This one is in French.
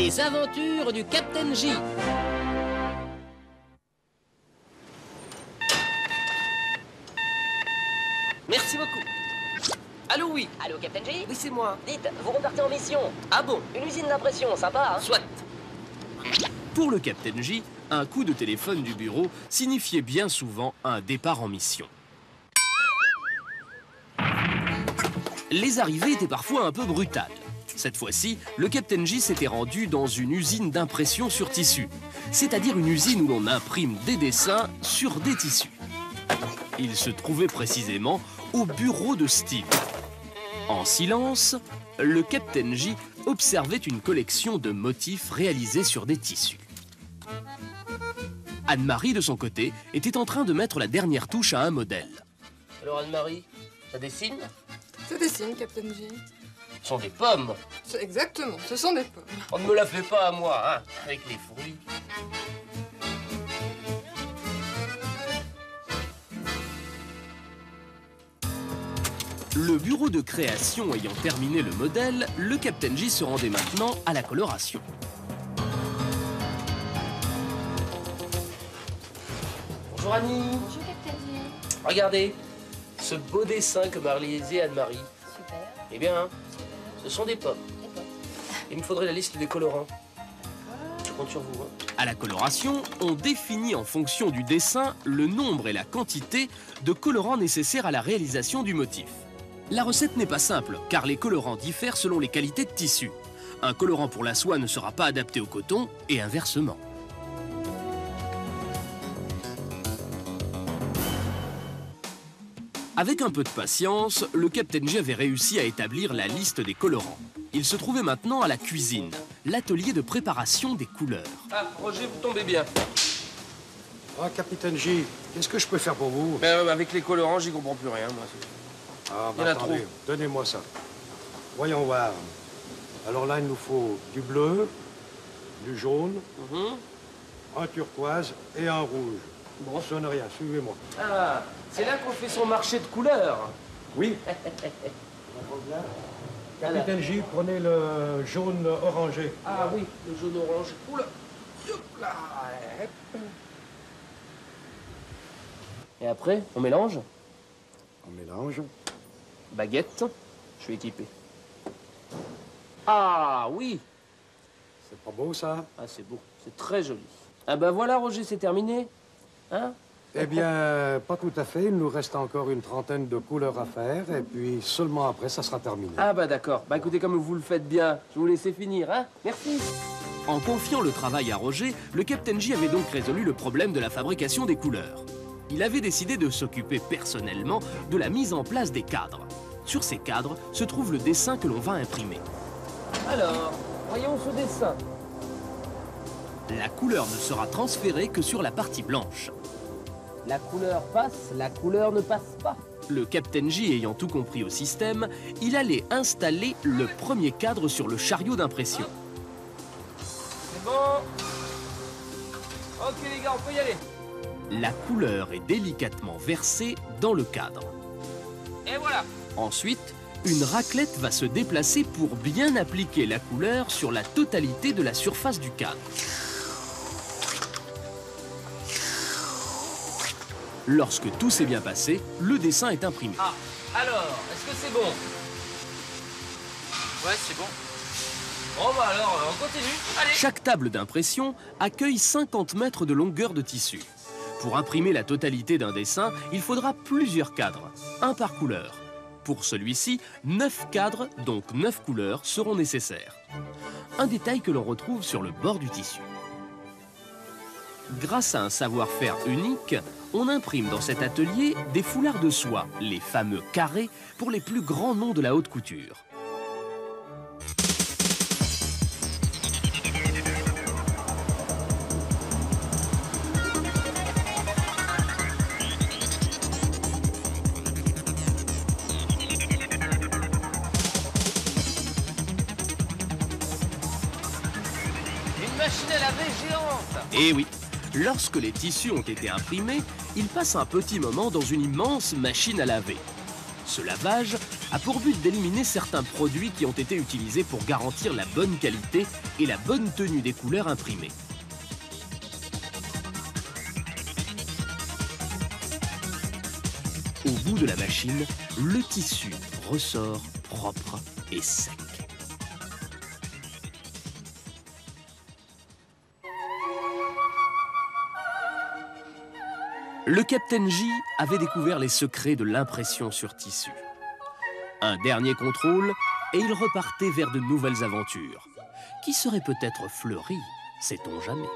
Les aventures du Captain J. Merci beaucoup. Allô, oui. Allô, Captain J? Oui, c'est moi. Dites, vous repartez en mission. Ah bon? Une usine d'impression, sympa, hein? Soit. Pour le Captain J, un coup de téléphone du bureau signifiait bien souvent un départ en mission. Les arrivées étaient parfois un peu brutales. Cette fois-ci, le Captain J s'était rendu dans une usine d'impression sur tissu, c'est-à-dire une usine où l'on imprime des dessins sur des tissus. Il se trouvait précisément au bureau de Steve. En silence, le Captain J observait une collection de motifs réalisés sur des tissus. Anne-Marie, de son côté, était en train de mettre la dernière touche à un modèle. Alors, Anne-Marie, ça dessine? Ça dessine, Captain J. Ce sont des pommes. Exactement, ce sont des pommes. On ne me la fait pas à moi, hein, avec les fruits. Le bureau de création ayant terminé le modèle, le Captain J se rendait maintenant à la coloration. Bonjour, Annie. Bonjour, Captain J. Regardez, ce beau dessin que m'a réalisé Anne-Marie. Super. Eh bien, ce sont des pommes. Et toi? Il me faudrait la liste des colorants. Je compte sur vous. Hein. À la coloration, on définit en fonction du dessin le nombre et la quantité de colorants nécessaires à la réalisation du motif. La recette n'est pas simple, car les colorants diffèrent selon les qualités de tissu. Un colorant pour la soie ne sera pas adapté au coton, et inversement. Avec un peu de patience, le Captain J avait réussi à établir la liste des colorants. Il se trouvait maintenant à la cuisine, l'atelier de préparation des couleurs. Ah, Roger, vous tombez bien. Ah, Capitaine J, qu'est-ce que je peux faire pour vous? Ben, avec les colorants, j'y comprends plus rien, moi. Ah, il y en a attendez, trop. donnez-moi ça. Voyons voir. Alors là, il nous faut du bleu, du jaune, un turquoise et un rouge. Bon, ça n'est rien, suivez-moi. Ah, c'est là qu'on fait son marché de couleurs. Oui. Capitaine J, prenez le jaune orangé. Ah oui, le jaune orange. Oula. Là. Et après, on mélange. On mélange. Baguette. Je suis équipé. Ah oui. C'est pas beau, ça? Ah, c'est beau. C'est très joli. Ah ben voilà, Roger, c'est terminé. Hein? Eh bien, pas tout à fait. Il nous reste encore une trentaine de couleurs à faire. Et puis, seulement après, ça sera terminé. Ah bah d'accord. Bah écoutez, comme vous le faites bien, je vais vous laisser finir, hein? Merci. En confiant le travail à Roger, le Captain J avait donc résolu le problème de la fabrication des couleurs. Il avait décidé de s'occuper personnellement de la mise en place des cadres. Sur ces cadres se trouve le dessin que l'on va imprimer. Alors, voyons ce dessin. La couleur ne sera transférée que sur la partie blanche. La couleur passe, la couleur ne passe pas. Le Captain J ayant tout compris au système, il allait installer le premier cadre sur le chariot d'impression. C'est bon. Ok les gars, on peut y aller. La couleur est délicatement versée dans le cadre. Et voilà. Ensuite, une raclette va se déplacer pour bien appliquer la couleur sur la totalité de la surface du cadre. Lorsque tout s'est bien passé, le dessin est imprimé. Ah, alors, est-ce que c'est bon? Ouais, c'est bon. Bon bah alors, on continue. Allez. Chaque table d'impression accueille 50 mètres de longueur de tissu. Pour imprimer la totalité d'un dessin, il faudra plusieurs cadres, un par couleur. Pour celui-ci, 9 cadres, donc 9 couleurs, seront nécessaires. Un détail que l'on retrouve sur le bord du tissu. Grâce à un savoir-faire unique, on imprime dans cet atelier des foulards de soie, les fameux carrés, pour les plus grands noms de la haute couture. Une machine à laver géante. Et oui, lorsque les tissus ont été imprimés, ils passent un petit moment dans une immense machine à laver. Ce lavage a pour but d'éliminer certains produits qui ont été utilisés pour garantir la bonne qualité et la bonne tenue des couleurs imprimées. Au bout de la machine, le tissu ressort propre et sec. Le Captain J avait découvert les secrets de l'impression sur tissu. Un dernier contrôle et il repartait vers de nouvelles aventures, qui seraient peut-être fleuries, sait-on jamais.